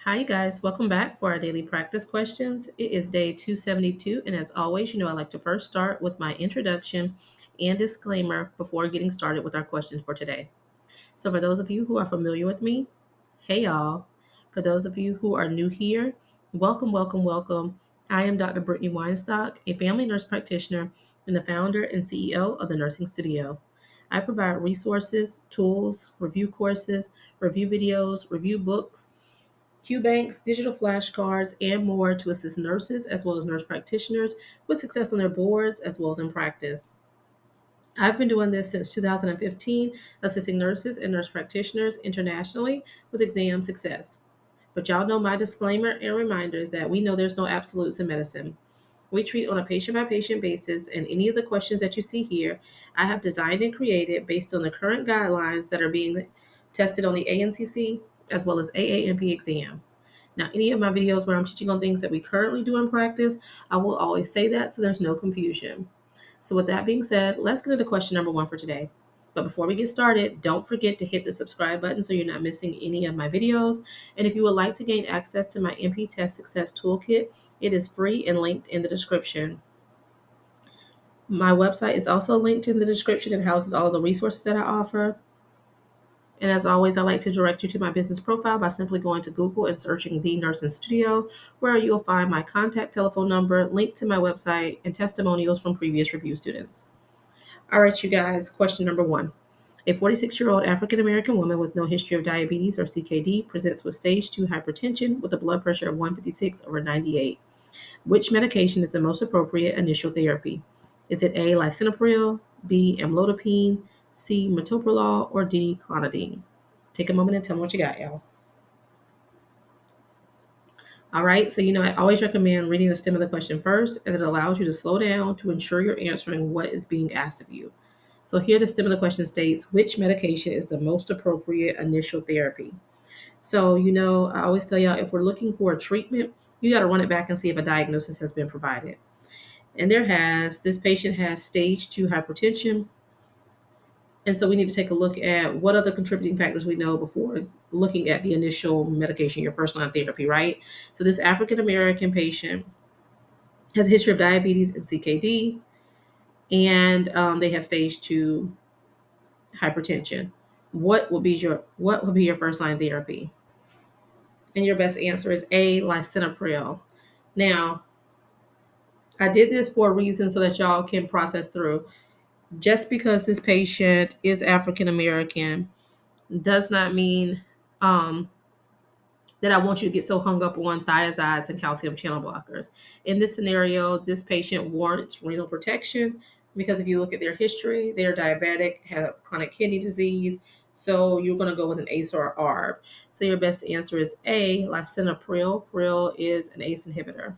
Hi, you guys. Welcome back for our daily practice questions. It is day 272, and as always, I like to first start with my introduction and disclaimer before getting started with our questions for today. So, for those of you who are familiar with me, hey y'all. For those of you who are new here, welcome, welcome, welcome. I am Dr. Brittany Weinstock, a family nurse practitioner and the founder and CEO of the Nursing Studio. I provide resources, tools, review courses, review videos, review books, Q banks, digital flashcards, and more to assist nurses as well as nurse practitioners with success on their boards as well as in practice. I've been doing this since 2015, assisting nurses and nurse practitioners internationally with exam success. But y'all know my disclaimer and reminders that we know there's no absolutes in medicine. We treat on a patient by patient basis, and any of the questions that you see here, I have designed and created based on the current guidelines that are being tested on the ANCC as well as AANP exam. Now, any of my videos where I'm teaching on things that we currently do in practice, I will always say that so there's no confusion. So, with that being said, let's get into question number one for today. But before we get started, don't forget to hit the subscribe button so you're not missing any of my videos. And if you would like to gain access to my MP Test Success Toolkit, it is free and linked in the description. My website is also linked in the description and houses all of the resources that I offer. And as always, I like to direct you to my business profile by simply going to Google and searching The Nursing Studio, where you'll find my contact telephone number, link to my website, and testimonials from previous review students. All right, you guys, question number one. A 46-year-old African American woman with no history of diabetes or CKD presents with stage 2 hypertension with a blood pressure of 156 over 98. Which medication is the most appropriate initial therapy? Is it A, lisinopril, B, amlodipine, C, metoprolol, or D, clonidine? Take a moment and tell me what you got, y'all. All right, so I always recommend reading the stem of the question first, as it allows you to slow down to ensure you're answering what is being asked of you. So here the stem of the question states, which medication is the most appropriate initial therapy? So, I always tell y'all, if we're looking for a treatment, you got to run it back and see if a diagnosis has been provided. And this patient has stage 2 hypertension. And so we need to take a look at what other contributing factors we know before looking at the initial medication, your first line therapy, right? So this African American patient has a history of diabetes and CKD, and they have stage 2 hypertension. What would be your first line therapy? And your best answer is A, lisinopril. Now, I did this for a reason so that y'all can process through. Just because this patient is African American does not mean um, that I want you to get so hung up on thiazides and calcium channel blockers. In this scenario, this patient warrants renal protection because if you look at their history, they're diabetic, have chronic kidney disease. So you're going to go with an ACE or ARB. So your best answer is A, lisinopril. Pril is an ACE inhibitor.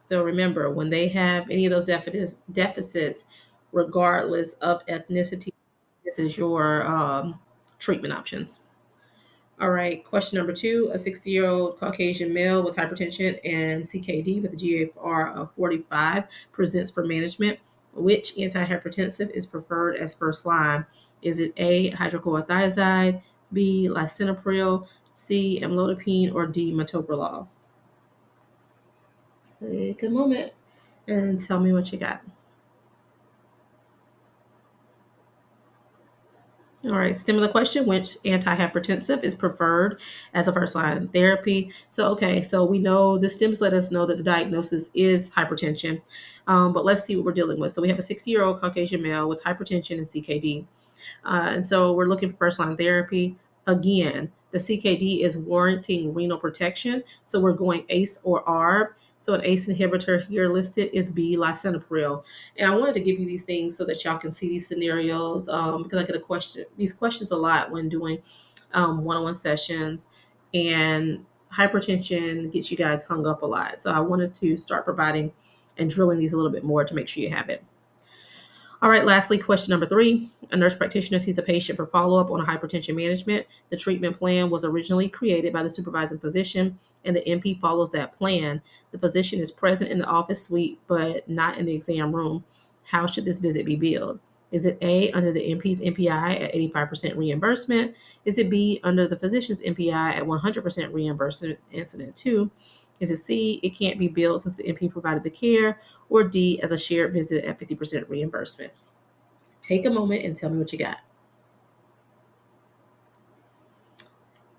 So remember, when they have any of those deficits, regardless of ethnicity, this is your treatment options. All right, question number two. A 60-year-old Caucasian male with hypertension and CKD with a GFR of 45 presents for management. Which antihypertensive is preferred as first line? Is it A, hydrochlorothiazide, B, lisinopril, C, amlodipine, or D, metoprolol? Take a moment and tell me what you got. All right, stem of the question, which antihypertensive is preferred as a first line therapy? So we know the stems let us know that the diagnosis is hypertension, but let's see what we're dealing with. So we have a 60-year-old Caucasian male with hypertension and CKD. And so we're looking for first line therapy. Again, the CKD is warranting renal protection. So we're going ACE or ARB. So an ACE inhibitor here listed is B, lisinopril. And I wanted to give you these things so that y'all can see these scenarios because I get these questions a lot when doing one-on-one sessions, and hypertension gets you guys hung up a lot. So I wanted to start providing and drilling these a little bit more to make sure you have it. All right, lastly, question number three. A nurse practitioner sees a patient for follow-up on a hypertension management. The treatment plan was originally created by the supervising physician, and the NP follows that plan. The physician is present in the office suite, but not in the exam room. How should this visit be billed? Is it A, under the NP's NPI at 85% reimbursement? Is it B, under the physician's NPI at 100% reimbursement? Incident 2. Is it C, it can't be billed since the NP provided the care? Or D, as a shared visit at 50% reimbursement? Take a moment and tell me what you got.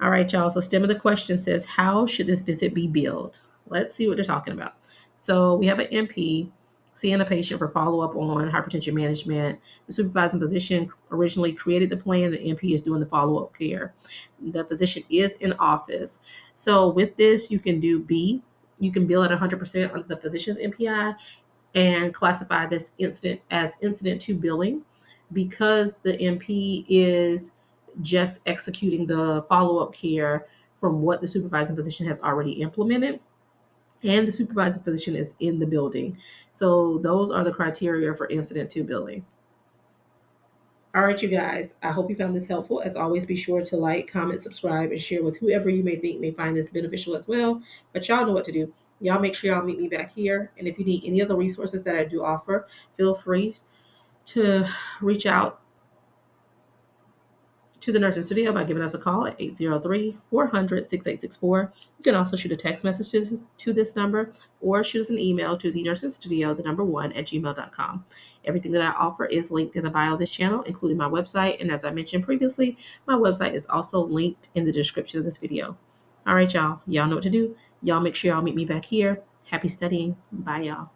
All right, y'all. So stem of the question says, how should this visit be billed? Let's see what they're talking about. So we have an NP seeing a patient for follow-up on hypertension management. The supervising physician originally created the plan. The NP is doing the follow-up care. The physician is in office. So with this, you can do B. You can bill at 100% on the physician's NPI and classify this incident as incident to billing because the NP is just executing the follow-up care from what the supervising physician has already implemented, and the supervising physician is in the building. So those are the criteria for incident to billing. All right, you guys, I hope you found this helpful. As always, be sure to like, comment, subscribe, and share with whoever you may think may find this beneficial as well. But y'all know what to do. Y'all make sure y'all meet me back here. And if you need any of the resources that I do offer, feel free to reach out to the nursing studio by giving us a call at 803-400-6864. You can also shoot a text message to this number or shoot us an email to the nursing studio, the number one, at gmail.com. Everything that I offer is linked in the bio of this channel, including my website. And as I mentioned previously, my website is also linked in the description of this video. All right, y'all. Y'all know what to do. Y'all make sure y'all meet me back here. Happy studying. Bye, y'all.